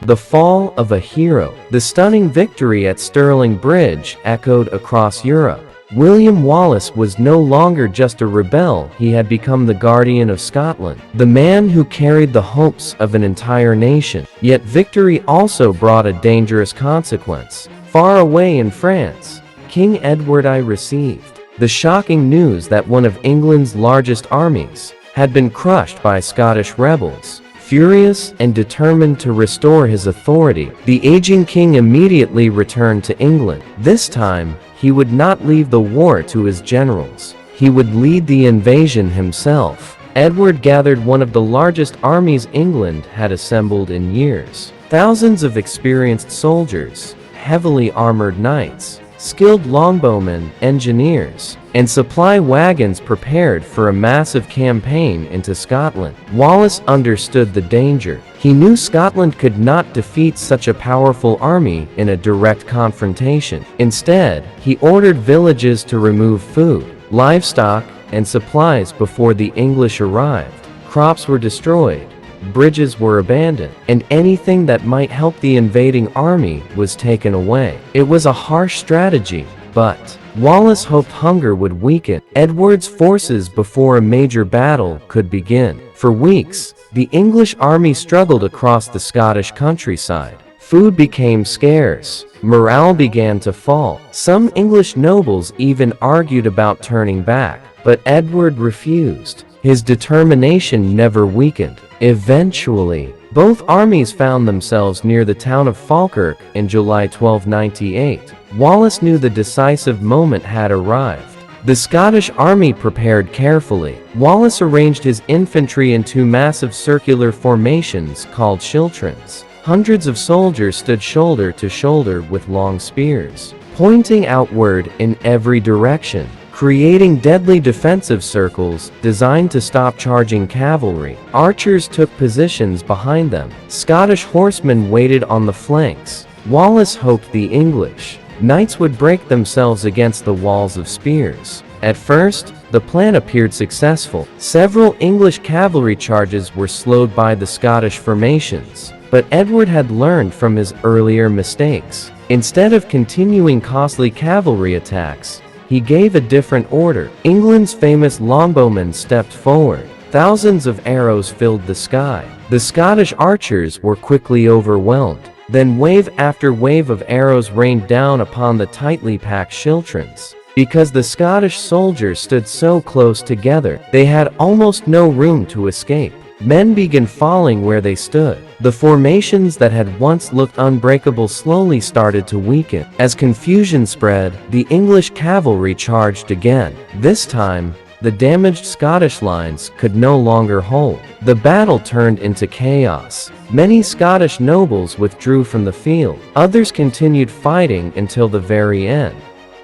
The fall of a hero. The stunning victory at Stirling Bridge echoed across Europe. William Wallace was no longer just a rebel, he had become the guardian of Scotland, the man who carried the hopes of an entire nation. Yet victory also brought a dangerous consequence. Far away in France, King Edward I received the shocking news that one of England's largest armies had been crushed by Scottish rebels. Furious and determined to restore his authority, the aging king immediately returned to England. This time, he would not leave the war to his generals. He would lead the invasion himself. Edward gathered one of the largest armies England had assembled in years. Thousands of experienced soldiers, heavily armored knights, skilled longbowmen, engineers, and supply wagons prepared for a massive campaign into Scotland. Wallace understood the danger. He knew Scotland could not defeat such a powerful army in a direct confrontation. Instead, he ordered villages to remove food, livestock, and supplies before the English arrived. Crops were destroyed, bridges were abandoned, and anything that might help the invading army was taken away. It was a harsh strategy, but Wallace hoped hunger would weaken Edward's forces before a major battle could begin. For weeks, the English army struggled across the Scottish countryside. Food became scarce, morale began to fall. Some English nobles even argued about turning back, but Edward refused. His determination never weakened. Eventually, both armies found themselves near the town of Falkirk in July 1298. Wallace knew the decisive moment had arrived. The Scottish army prepared carefully. Wallace arranged his infantry in two massive circular formations called schiltrons. Hundreds of soldiers stood shoulder to shoulder with long spears, pointing outward in every direction, creating deadly defensive circles designed to stop charging cavalry. Archers took positions behind them. Scottish horsemen waited on the flanks. Wallace hoped the English knights would break themselves against the walls of spears. At first, the plan appeared successful. Several English cavalry charges were slowed by the Scottish formations, but Edward had learned from his earlier mistakes. Instead of continuing costly cavalry attacks, he gave a different order. England's famous longbowmen stepped forward. Thousands of arrows filled the sky. The Scottish archers were quickly overwhelmed. Then wave after wave of arrows rained down upon the tightly packed schiltrons. Because the Scottish soldiers stood so close together, they had almost no room to escape. Men began falling where they stood. The formations that had once looked unbreakable slowly started to weaken. As confusion spread, the English cavalry charged again. This time, the damaged Scottish lines could no longer hold. The battle turned into chaos. Many Scottish nobles withdrew from the field. Others continued fighting until the very end.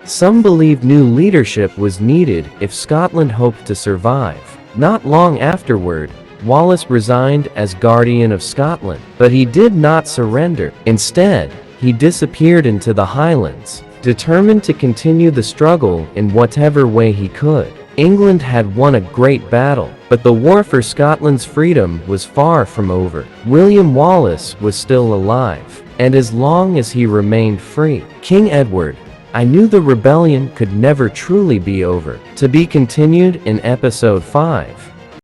Some believed new leadership was needed if Scotland hoped to survive. Not long afterward, Wallace resigned as guardian of Scotland, but he did not surrender. Instead, he disappeared into the Highlands, determined to continue the struggle in whatever way he could. England had won a great battle, but the war for Scotland's freedom was far from over. William Wallace was still alive, and as long as he remained free, King Edward, I knew the rebellion could never truly be over. To be continued in episode 5.